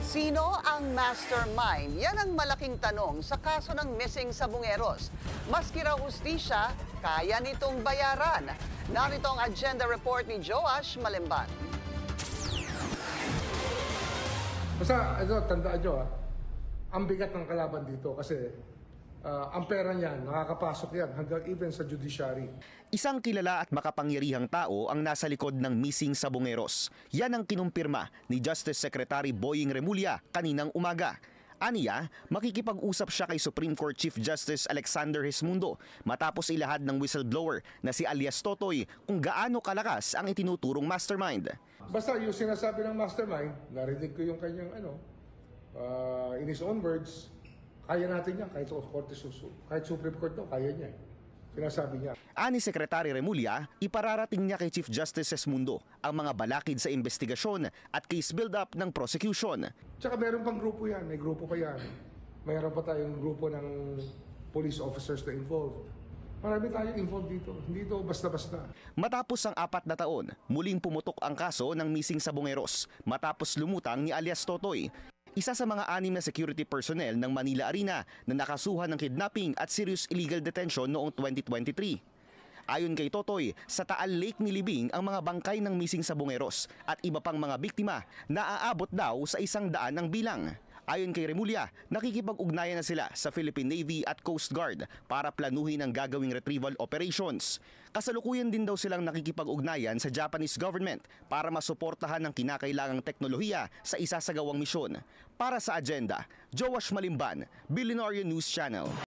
Sino ang mastermind? Yan ang malaking tanong sa kaso ng missing sabungeros. Maski raw hustisya, kaya nitong bayaran. Narito ang agenda report ni Joash Malimban. Basta, tandaan nyo ang bigat ng kalaban dito kasi ang pera niyan, nakakapasok yan hanggang even sa judiciary. Isang kilala at makapangyarihang tao ang nasa likod ng missing sabungeros. Yan ang kinumpirma ni Justice Secretary Boying Remulla kaninang umaga. Aniya, makikipag-usap siya kay Supreme Court Chief Justice Alexander Gesmundo matapos ilahad ng whistleblower na si alias Totoy kung gaano kalakas ang itinuturong mastermind. Basta yung sinasabi ng mastermind, narinig ko yung kanyang in his own words, kaya natin yan kahit kahit Supreme Court daw, kaya niya. Sinasabi niya. Ani Secretary Remulla, ipararating niya kay Chief Justice Gesmundo ang mga balakid sa investigasyon at case build-up ng prosecution. Tsaka meron pang grupo yan, may grupo pa yan. Mayroon pa tayong grupo ng police officers na involved. Marami tayong involved dito, hindi ito basta-basta. Matapos ang 4 na taon, muling pumutok ang kaso ng missing sabungeros matapos lumutang ni alias Totoy. Isa sa mga 6 na security personnel ng Manila Arena na nakasuhan ng kidnapping at serious illegal detention noong 2023. Ayon kay Totoy, sa Taal Lake nilibing ang mga bangkay ng missing sabungeros at iba pang mga biktima na aabot daw sa 100 ang bilang. Ayon kay Remulla, nakikipag-ugnayan na sila sa Philippine Navy at Coast Guard para planuhin ang gagawing retrieval operations. Kasalukuyan din daw silang nakikipag-ugnayan sa Japanese government para masuportahan ang kinakailangang teknolohiya sa isasagawang misyon. Para sa agenda, Joash Malimban, Billionaire News Channel.